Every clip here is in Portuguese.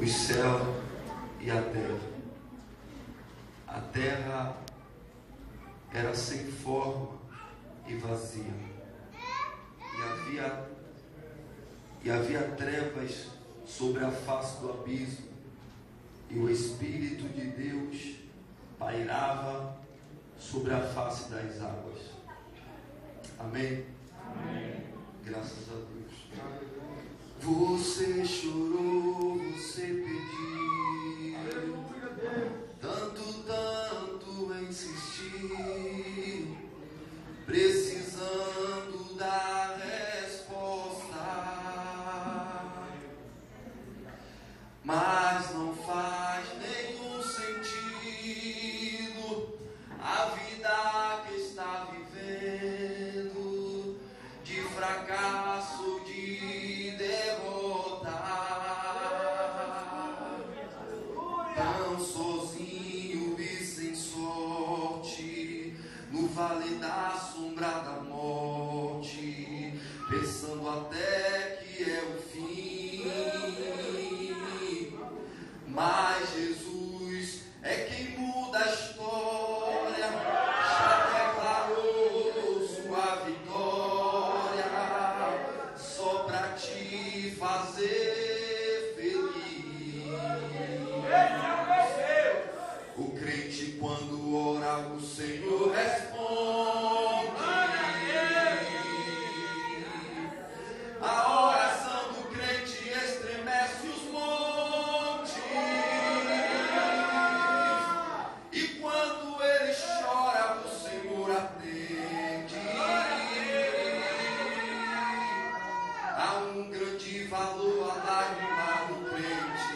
os céus e a terra. A terra era sem forma e vazia, e havia trevas sobre a face do abismo, e o Espírito de Deus pairava sobre a face das águas. Amém? Amém. Graças a Deus. Você chorou, você pediu, tanto insistiu, precisando da resposta, mas não faz nenhum sentido a vida que está vivendo, de fracasso, de derrota, tão sozinho e sem sorte, no vale da sombra da morte, pensando até que é o fim. Mas Jesus é quem muda a história, já declarou sua vitória, só para te fazer feliz. O crente, quando ora, o Senhor responde. A oração do crente estremece os montes, e quando ele chora, o Senhor atende. Há um grande valor a lágrima do crente,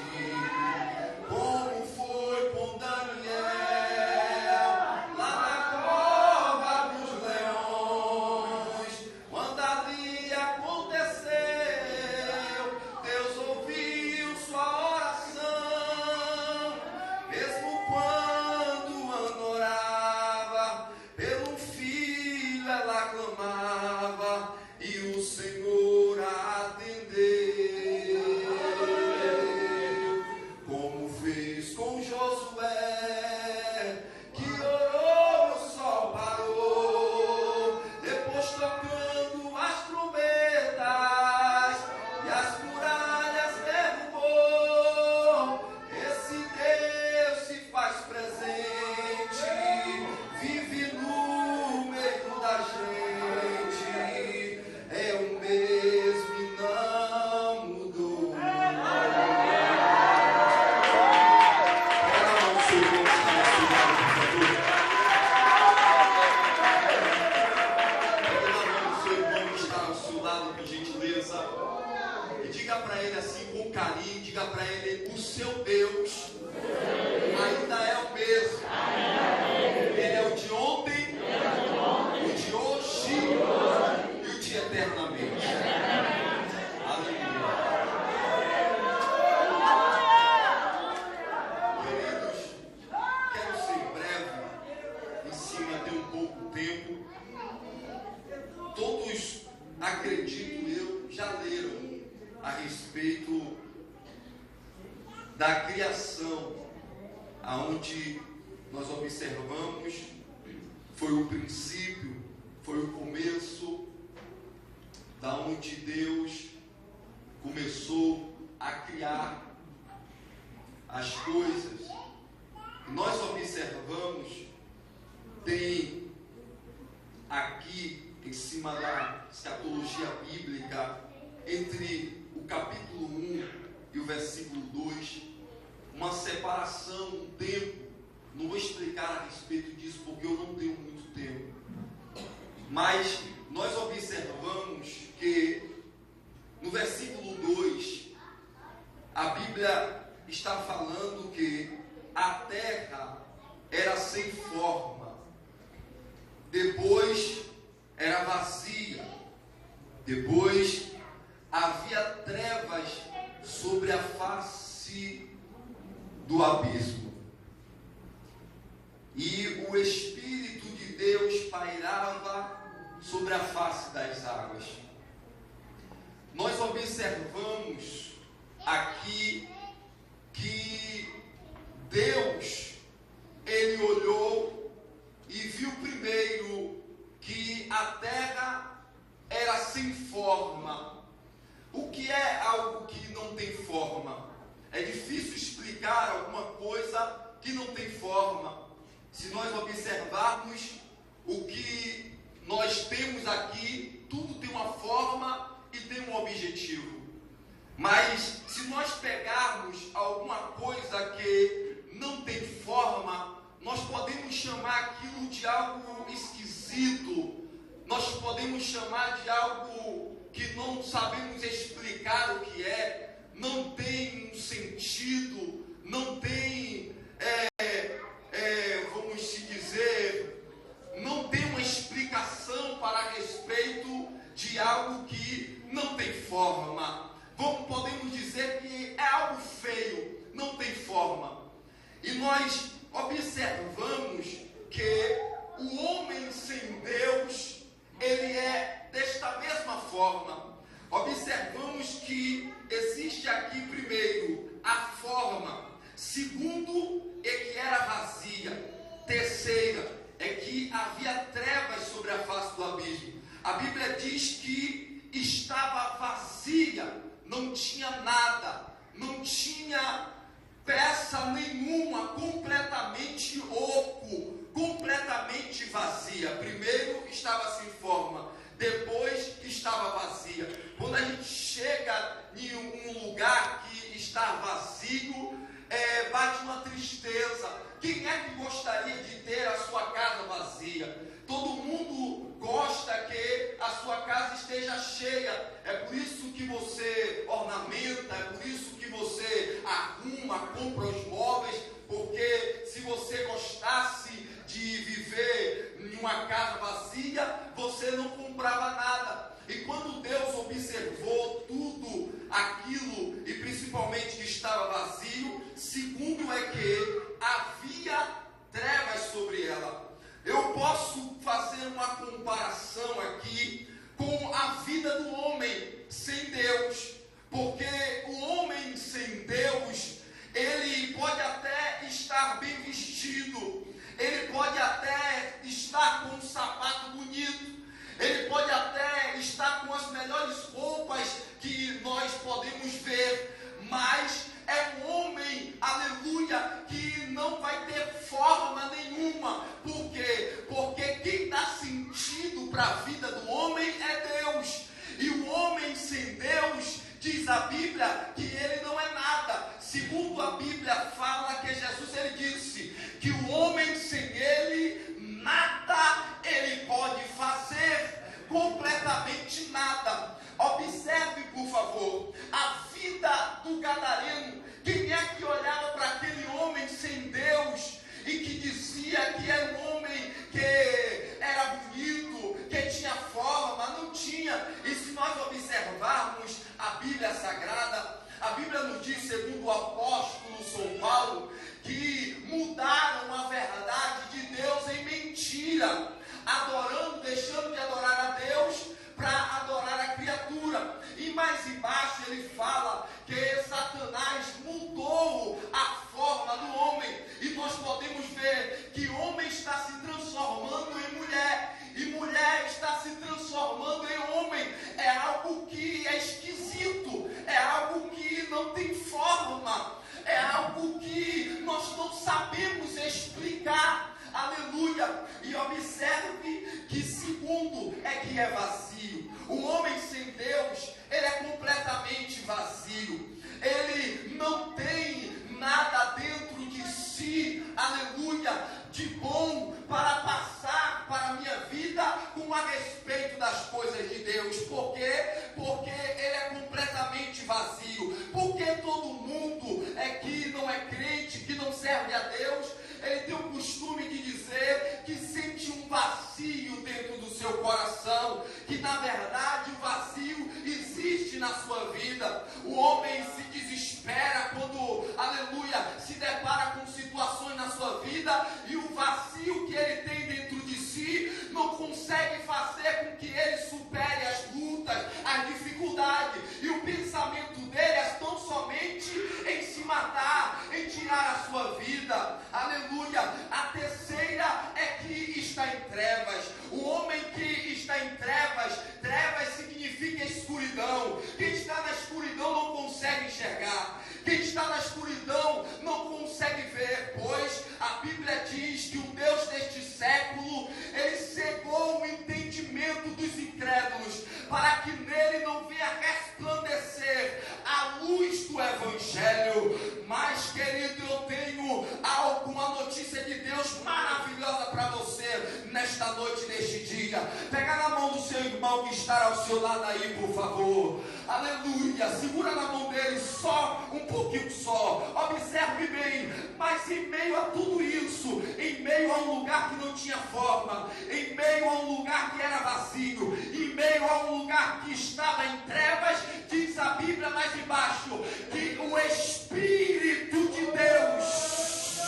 como foi com Daniel lá na cova dos leões. Quando ali aconteceu, Deus ouviu sua oração, mesmo quando Ana orava pelo filho, ela clamava e o Senhor a atendeu, como fez com Josué, que orou, o sol parou, depois tocando as trombetas e as muralhas derrubou. Esse Deus se faz presente, vive no meio da gente, é o mesmo e não mudou. Pega a mão do seu irmão que está ao seu lado, por favor. Pega na mão do seu irmão que está ao seu lado, por gentileza, e diga para ele assim com carinho, diga para ele: o seu Deus ainda é o mesmo. Ele é o de ontem, o de hoje e o de eternamente. Aleluia. Queridos, quero ser breve, em cima ter um pouco tempo. Todos, acredito eu, já leram a respeito da criação, aonde nós observamos, foi o princípio, foi o começo, da onde Deus começou a criar as coisas. Nós observamos, tem aqui em cima da escatologia bíblica, entre o capítulo 1 e o versículo 2, uma separação, um tempo. Não vou explicar a respeito disso porque eu não tenho muito tempo, mas nós observamos que no versículo 2 a Bíblia está falando que a terra era sem forma, depois era vazia, depois havia trevas sobre a face do abismo, e o Espírito de Deus pairava sobre a face das águas. Nós observamos aqui Deus, ele olhou e viu primeiro que a terra era sem forma. O que é algo que não tem forma? É difícil explicar alguma coisa que não tem forma. Se nós observarmos o que nós temos aqui, tudo tem uma forma e tem um objetivo. Mas se nós pegarmos alguma coisa que não tem forma, nós podemos chamar aquilo de algo esquisito, nós podemos chamar de algo que não sabemos explicar o que é, não tem um sentido, não tem, vamos dizer, não tem uma explicação para respeito de algo que não tem forma. Podemos dizer que é algo feio, não tem forma. E nós observamos que o homem sem Deus, ele é desta mesma forma. Observamos que existe aqui primeiro a forma, segundo é que era vazia, terceira é que havia trevas sobre a face do abismo. A Bíblia diz que estava vazia, não tinha nada, não tinha peça nenhuma, completamente oco, completamente vazia. Primeiro estava sem forma, depois estava vazia. Quando a gente chega em um lugar que está vazio, bate uma tristeza. Quem é que gostaria de ter a sua casa vazia? Todo mundo gosta que a sua casa esteja cheia. É por isso que você ornamenta, é por isso que você arruma, compra os móveis, porque se você gostasse de viver em uma casa vazia, você não comprava nada. E quando Deus observou tudo aquilo, e principalmente que estava vazio, segundo é que havia trevas sobre ela. Eu posso fazer uma comparação aqui com a vida do homem sem Deus, porque o homem sem Deus, ele pode até estar bem vestido, ele pode até estar com um sapato bonito, ele pode até estar com as melhores roupas que nós podemos ver, mas é um homem, aleluia, que não vai ter forma nenhuma. Por quê? Porque quem dá sentido para a vida do homem é Deus. E o homem sem Deus, diz a Bíblia, que ele não é nada. Segundo a Bíblia fala que Jesus, ele disse que o homem sem ele, nada ele pode fazer, completamente nada. Observe, por favor, a vida do gadareno. Quem é que olhava para aquele homem sem Deus e que dizia que era um homem que era bonito, que tinha forma? Não tinha. E se nós observarmos a Bíblia Sagrada, a Bíblia nos diz, segundo o apóstolo São Paulo, que mudaram a verdade de Deus em mentira, adorando, deixando de adorar a Deus para adorar a criatura. E mais embaixo ele fala que Satanás mudou a forma do homem, e nós podemos ver que homem está se transformando em mulher, e mulher está se transformando em homem. É algo que é esquisito, é algo que não tem forma, é algo que nós não sabemos explicar. Aleluia! E observe que segundo é que é vazio. O homem sem Deus, ele é completamente vazio. Ele não tem nada dentro de si, aleluia, de bom para passar para a minha vida com a respeito das coisas de Deus. Por quê? Porque ele é completamente vazio. Porque todo mundo que não é crente, que não serve a Deus, ele tem o costume de dizer que sente um vazio dentro do seu coração, que na verdade o vazio existe na sua vida. O homem se desespera quando, aleluia, se depara com situações na sua vida, e o vazio que ele tem dentro de si não consegue fazer com que ele supere as lutas, as dificuldades, e o pensamento dele é tão somente em se matar, em tirar criar a sua vida. Aleluia. A terceira é que está em trevas. O homem que está em trevas, trevas significa escuridão. Quem está na escuridão não consegue enxergar. Quem está na escuridão não consegue ver, pois a Bíblia diz que o Deus deste século, ele cegou o entendimento dos incrédulos, para que nele não venha resplandecer a luz do Evangelho. Mas, querido, eu tenho uma notícia de Deus maravilhosa para você nesta noite, neste dia. Pega na mão do seu irmão que está ao seu lado aí, por favor. Aleluia. Segura na mão dele só um pouquinho só. Observe bem. Mas em meio a tudo isso, em meio a um lugar que não tinha forma, em meio a um lugar que era vazio, em meio a um lugar que estava em trevas, diz a Bíblia mais embaixo, que o Espírito de Deus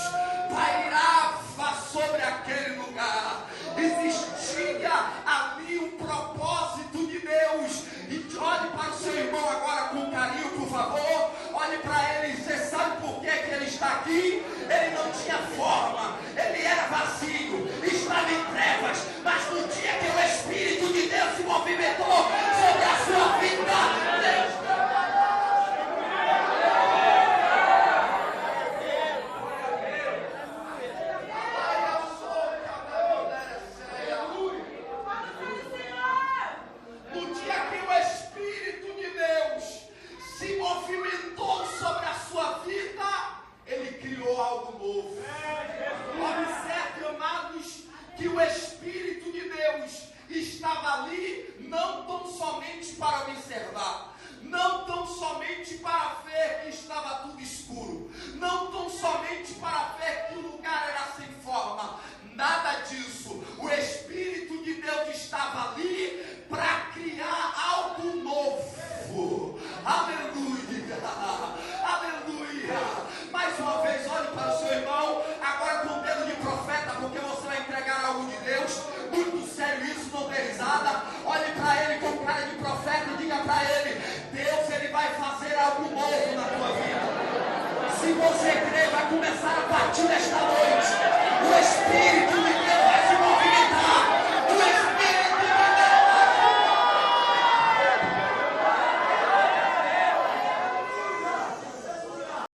pairava sobre aquele lugar. Existia ali um propósito de Deus. E olhe para o seu irmão agora com carinho, por favor. Olhe para ele. Você sabe por que ele está aqui? Ele não tinha forma, ele era vazio, estava em trevas. Mas no dia que o Espírito de Deus se movimentou sobre a sua vida, Deus se movimentou sobre a sua vida, ele criou algo novo. Observe, amados, que o Espírito de Deus estava ali não tão somente para observar, não tão somente para ver que estava tudo escuro, não tão somente para ver que o lugar era sem forma, nada disso. O Espírito de Deus estava ali para criar algo novo. Aleluia, aleluia. Mais uma vez, olhe para o seu irmão, agora com dedo de profeta, porque você vai entregar algo de Deus, muito sério isso, não dê risada. Olhe para ele com cara de profeta e diga para ele: Deus, ele vai fazer algo novo na tua vida. Se você crer, vai começar a partir desta noite